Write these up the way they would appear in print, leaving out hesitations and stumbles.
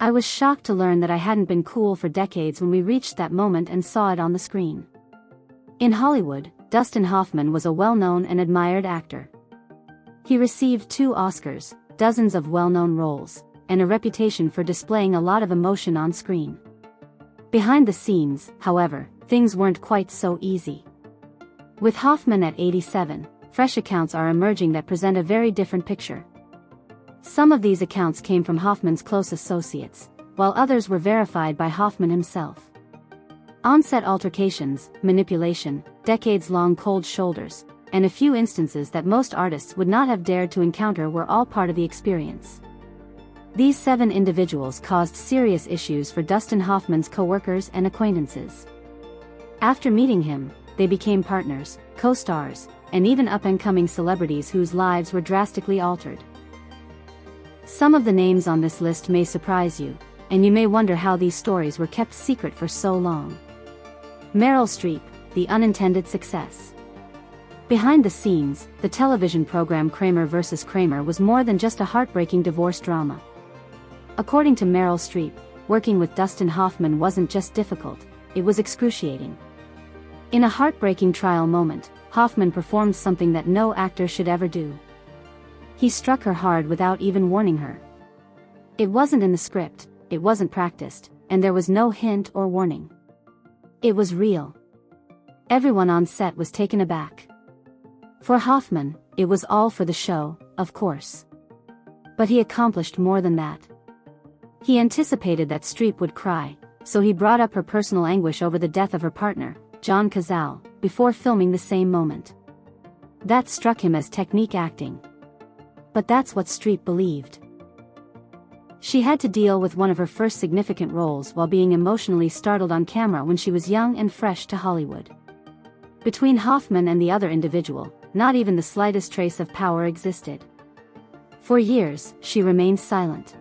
I was shocked to learn that I hadn't been cool for decades when we reached that moment and saw it on the screen. In Hollywood, Dustin Hoffman was a well-known and admired actor. He received 2 Oscars, dozens of well-known roles, and a reputation for displaying a lot of emotion on screen. Behind the scenes, however, things weren't quite so easy. With Hoffman at 87, fresh accounts are emerging that present a very different picture. Some of these accounts came from Hoffman's close associates, while others were verified by Hoffman himself. On-set altercations, manipulation, decades-long cold shoulders, and a few instances that most artists would not have dared to encounter were all part of the experience. These 7 individuals caused serious issues for Dustin Hoffman's coworkers and acquaintances. After meeting him, they became partners, co-stars, and even up-and-coming celebrities whose lives were drastically altered. Some of the names on this list may surprise you, and you may wonder how these stories were kept secret for so long. Meryl Streep, the unintended success. Behind the scenes, the television program Kramer vs. Kramer was more than just a heartbreaking divorce drama. According to Meryl Streep, working with Dustin Hoffman wasn't just difficult, it was excruciating. In a heartbreaking trial moment, Hoffman performed something that no actor should ever do. He struck her hard without even warning her. It wasn't in the script, it wasn't practiced, and there was no hint or warning. It was real. Everyone on set was taken aback. For Hoffman, it was all for the show, of course. But he accomplished more than that. He anticipated that Streep would cry, so he brought up her personal anguish over the death of her partner, John Cazale, before filming the same moment. That struck him as technique acting. But that's what Streep believed. She had to deal with one of her first significant roles while being emotionally startled on camera when she was young and fresh to Hollywood. Between Hoffman and the other individual, not even the slightest trace of power existed. For years, she remained silent.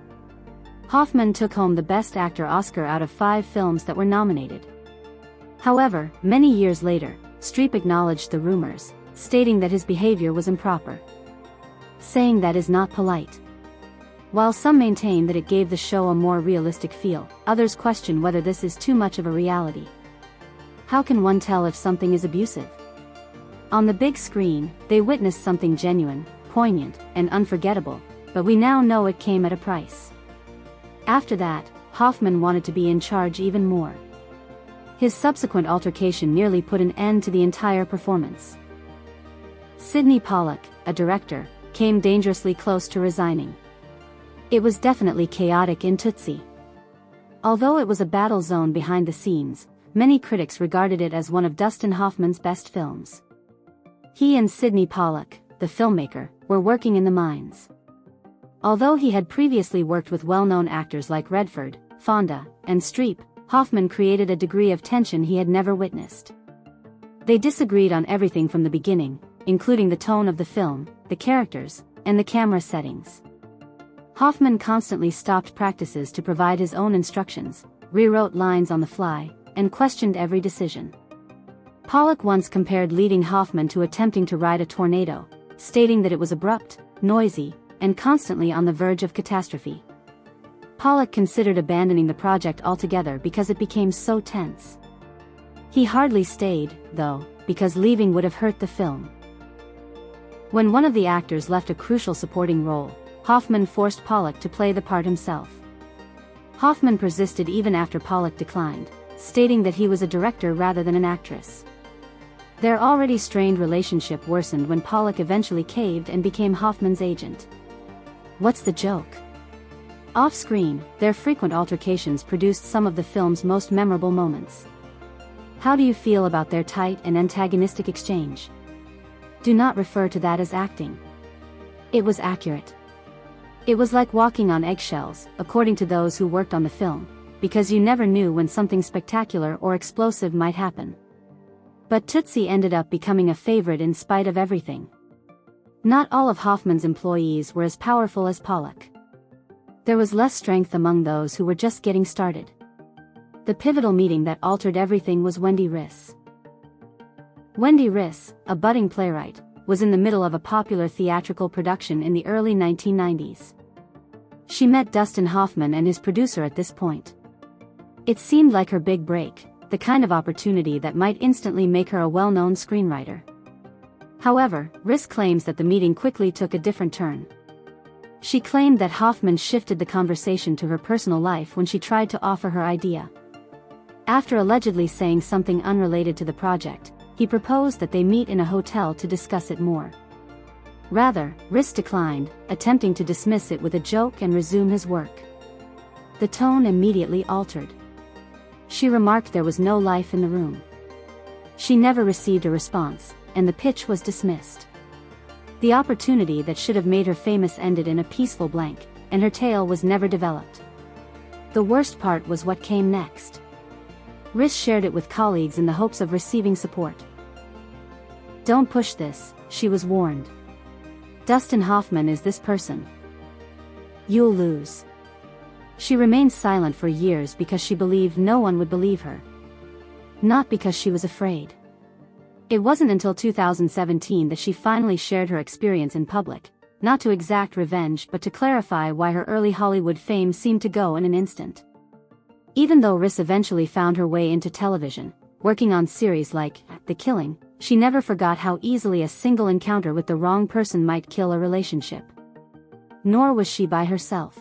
Hoffman took home the Best Actor Oscar out of 5 films that were nominated. However, many years later, Streep acknowledged the rumors, stating that his behavior was improper. Saying that is not polite. While some maintain that it gave the show a more realistic feel, others question whether this is too much of a reality. How can one tell if something is abusive? On the big screen, they witnessed something genuine, poignant, and unforgettable, but we now know it came at a price. After that, Hoffman wanted to be in charge even more. His subsequent altercation nearly put an end to the entire performance. Sydney Pollack, a director, came dangerously close to resigning. It was definitely chaotic in Tootsie. Although it was a battle zone behind the scenes, many critics regarded it as one of Dustin Hoffman's best films. He and Sydney Pollack, the filmmaker, were working in the mines. Although he had previously worked with well-known actors like Redford, Fonda, and Streep, Hoffman created a degree of tension he had never witnessed. They disagreed on everything from the beginning, including the tone of the film, the characters, and the camera settings. Hoffman constantly stopped practices to provide his own instructions, rewrote lines on the fly, and questioned every decision. Pollack once compared leading Hoffman to attempting to ride a tornado, stating that it was abrupt, noisy, and constantly on the verge of catastrophe. Pollack considered abandoning the project altogether because it became so tense. He hardly stayed, though, because leaving would have hurt the film. When one of the actors left a crucial supporting role, Hoffman forced Pollack to play the part himself. Hoffman persisted even after Pollack declined, stating that he was a director rather than an actress. Their already strained relationship worsened when Pollack eventually caved and became Hoffman's agent. What's the joke? Off-screen, their frequent altercations produced some of the film's most memorable moments. How do you feel about their tight and antagonistic exchange? Do not refer to that as acting. It was accurate. It was like walking on eggshells, according to those who worked on the film, because you never knew when something spectacular or explosive might happen. But Tootsie ended up becoming a favorite in spite of everything. Not all of Hoffman's employees were as powerful as Pollack. There was less strength among those who were just getting started. The pivotal meeting that altered everything was Wendy Riss. Wendy Riss, a budding playwright, was in the middle of a popular theatrical production in the early 1990s. She met Dustin Hoffman and his producer at this point. It seemed like her big break, the kind of opportunity that might instantly make her a well-known screenwriter. However, Riss claims that the meeting quickly took a different turn. She claimed that Hoffman shifted the conversation to her personal life when she tried to offer her idea. After allegedly saying something unrelated to the project, he proposed that they meet in a hotel to discuss it more. Rather, Riss declined, attempting to dismiss it with a joke and resume his work. The tone immediately altered. She remarked there was no life in the room. She never received a response, and the pitch was dismissed. The opportunity that should have made her famous ended in a peaceful blank, and her tale was never developed. The worst part was what came next. Riss shared it with colleagues in the hopes of receiving support. "Don't push this," she was warned. "Dustin Hoffman is this person. You'll lose." She remained silent for years because she believed no one would believe her. Not because she was afraid. It wasn't until 2017 that she finally shared her experience in public, not to exact revenge but to clarify why her early Hollywood fame seemed to go in an instant. Even though Riss eventually found her way into television, working on series like The Killing, she never forgot how easily a single encounter with the wrong person might kill a relationship. Nor was she by herself.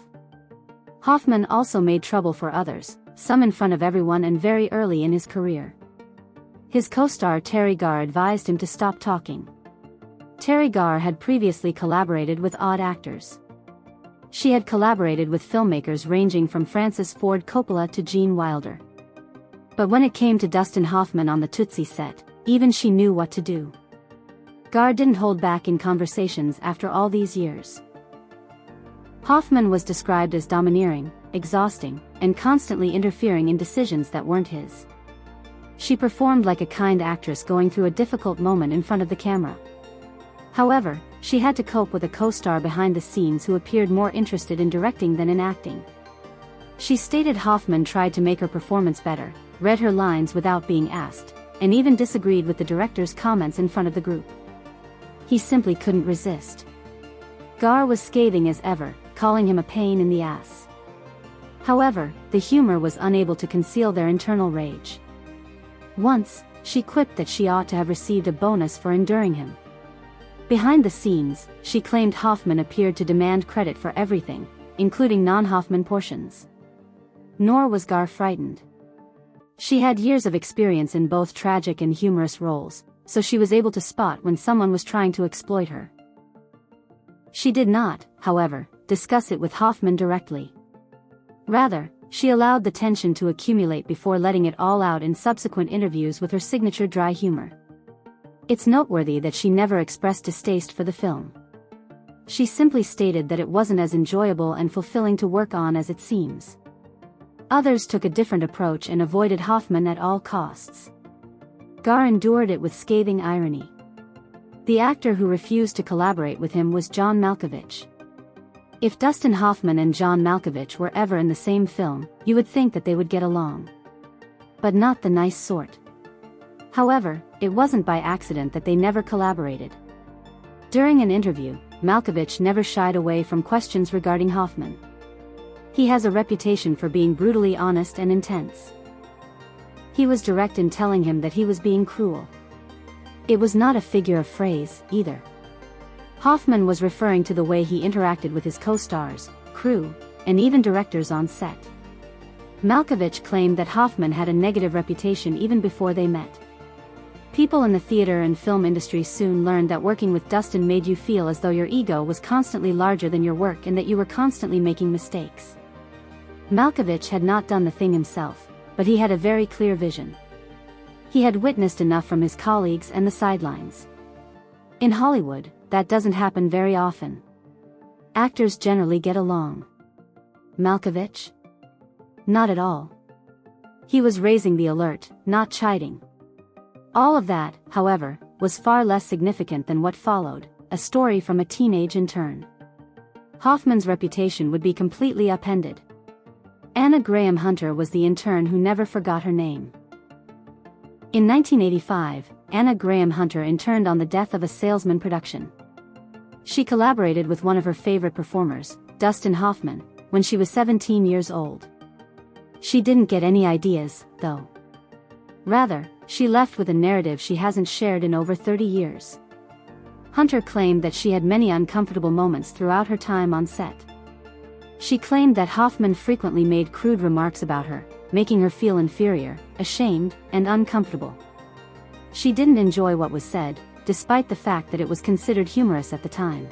Hoffman also made trouble for others, some in front of everyone and very early in his career. His co-star Terry Garr advised him to stop talking. Terry Garr had previously collaborated with odd actors. She had collaborated with filmmakers ranging from Francis Ford Coppola to Gene Wilder. But when it came to Dustin Hoffman on the Tootsie set, even she knew what to do. Garr didn't hold back in conversations after all these years. Hoffman was described as domineering, exhausting, and constantly interfering in decisions that weren't his. She performed like a kind actress going through a difficult moment in front of the camera. However, she had to cope with a co-star behind the scenes who appeared more interested in directing than in acting. She stated Hoffman tried to make her performance better, read her lines without being asked, and even disagreed with the director's comments in front of the group. He simply couldn't resist. Garr was scathing as ever, calling him a pain in the ass. However, the humor was unable to conceal their internal rage. Once, she quipped that she ought to have received a bonus for enduring him. Behind the scenes, she claimed Hoffman appeared to demand credit for everything, including non-Hoffman portions. Nor was Garr frightened. She had years of experience in both tragic and humorous roles, so she was able to spot when someone was trying to exploit her. She did not, however, discuss it with Hoffman directly. Rather, she allowed the tension to accumulate before letting it all out in subsequent interviews with her signature dry humor. It's noteworthy that she never expressed distaste for the film. She simply stated that it wasn't as enjoyable and fulfilling to work on as it seems. Others took a different approach and avoided Hoffman at all costs. Garr endured it with scathing irony. The actor who refused to collaborate with him was John Malkovich. If Dustin Hoffman and John Malkovich were ever in the same film, you would think that they would get along. But not the nice sort. However, it wasn't by accident that they never collaborated. During an interview, Malkovich never shied away from questions regarding Hoffman. He has a reputation for being brutally honest and intense. He was direct in telling him that he was being cruel. It was not a figure of phrase, either. Hoffman was referring to the way he interacted with his co-stars, crew, and even directors on set. Malkovich claimed that Hoffman had a negative reputation even before they met. People in the theater and film industry soon learned that working with Dustin made you feel as though your ego was constantly larger than your work and that you were constantly making mistakes. Malkovich had not done the thing himself, but he had a very clear vision. He had witnessed enough from his colleagues and the sidelines. In Hollywood, that doesn't happen very often. Actors generally get along. Malkovich? Not at all. He was raising the alert, not chiding. All of that, however, was far less significant than what followed, a story from a teenage intern. Hoffman's reputation would be completely upended. Anna Graham Hunter was the intern who never forgot her name. In 1985, Anna Graham Hunter interned on The Death of a Salesman production. She collaborated with one of her favorite performers, Dustin Hoffman, when she was 17 years old. She didn't get any ideas, though. Rather, she left with a narrative she hasn't shared in over 30 years. Hunter claimed that she had many uncomfortable moments throughout her time on set. She claimed that Hoffman frequently made crude remarks about her, making her feel inferior, ashamed, and uncomfortable. She didn't enjoy what was said, despite the fact that it was considered humorous at the time.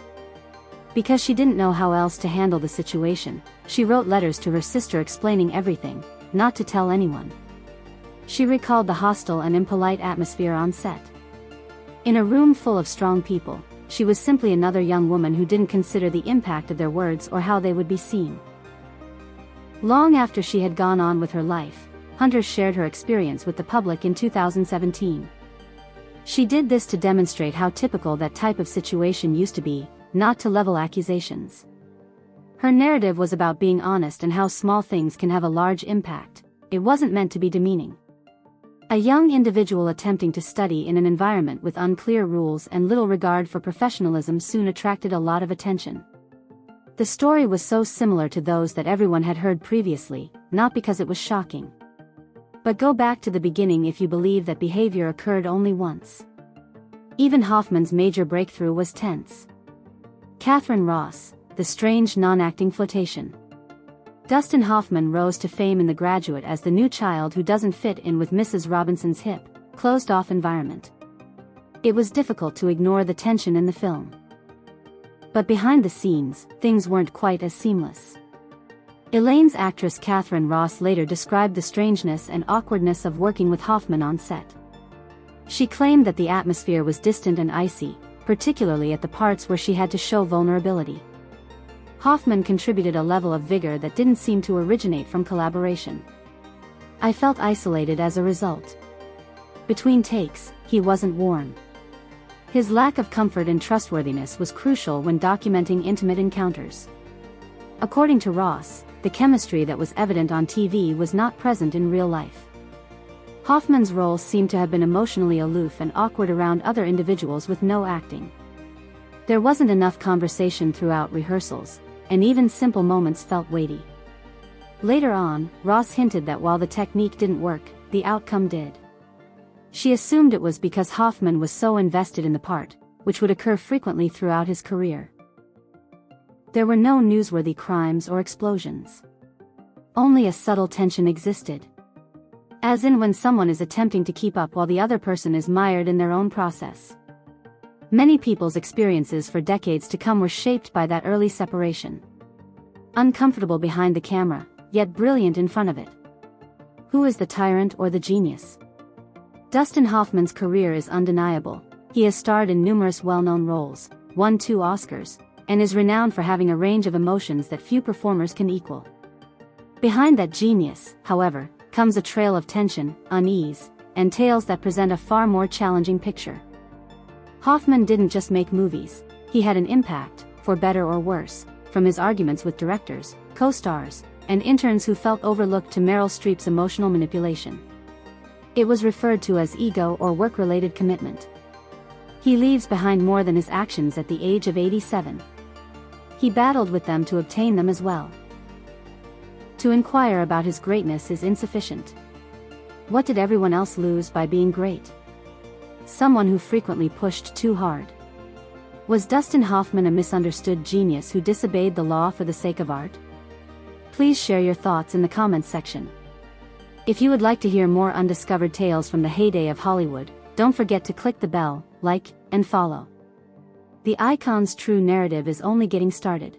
Because she didn't know how else to handle the situation, she wrote letters to her sister explaining everything, not to tell anyone. She recalled the hostile and impolite atmosphere on set. In a room full of strong people, she was simply another young woman who didn't consider the impact of their words or how they would be seen. Long after she had gone on with her life, Hunter shared her experience with the public in 2017. She did this to demonstrate how typical that type of situation used to be, not to level accusations. Her narrative was about being honest and how small things can have a large impact. It wasn't meant to be demeaning. A young individual attempting to study in an environment with unclear rules and little regard for professionalism soon attracted a lot of attention. The story was so similar to those that everyone had heard previously, not because it was shocking. But go back to the beginning if you believe that behavior occurred only once. Even Hoffman's major breakthrough was tense. Catherine Ross, the strange non-acting flirtation. Dustin Hoffman rose to fame in The Graduate as the new child who doesn't fit in with Mrs. Robinson's hip, closed-off environment. It was difficult to ignore the tension in the film. But behind the scenes, things weren't quite as seamless. Elaine's actress Catherine Ross later described the strangeness and awkwardness of working with Hoffman on set. She claimed that the atmosphere was distant and icy, particularly at the parts where she had to show vulnerability. Hoffman contributed a level of vigor that didn't seem to originate from collaboration. I felt isolated as a result. Between takes, he wasn't warm. His lack of comfort and trustworthiness was crucial when documenting intimate encounters. According to Ross, the chemistry that was evident on TV was not present in real life. Hoffman's role seemed to have been emotionally aloof and awkward around other individuals with no acting. There wasn't enough conversation throughout rehearsals, and even simple moments felt weighty. Later on, Ross hinted that while the technique didn't work, the outcome did. She assumed it was because Hoffman was so invested in the part, which would occur frequently throughout his career. There were no newsworthy crimes or explosions. Only a subtle tension existed. As in when someone is attempting to keep up while the other person is mired in their own process. Many people's experiences for decades to come were shaped by that early separation. Uncomfortable behind the camera, yet brilliant in front of it. Who is the tyrant or the genius? Dustin Hoffman's career is undeniable. He has starred in numerous well-known roles, won 2 Oscars, and is renowned for having a range of emotions that few performers can equal. Behind that genius, however, comes a trail of tension, unease, and tales that present a far more challenging picture. Hoffman didn't just make movies, he had an impact, for better or worse, from his arguments with directors, co-stars, and interns who felt overlooked to Meryl Streep's emotional manipulation. It was referred to as ego or work-related commitment. He leaves behind more than his actions at the age of 87. He battled with them to obtain them as well. To inquire about his greatness is insufficient. What did everyone else lose by being great? Someone who frequently pushed too hard. Was Dustin Hoffman a misunderstood genius who disobeyed the law for the sake of art? Please share your thoughts in the comments section. If you would like to hear more undiscovered tales from the heyday of Hollywood, don't forget to click the bell, like, and follow. The Icon's true narrative is only getting started.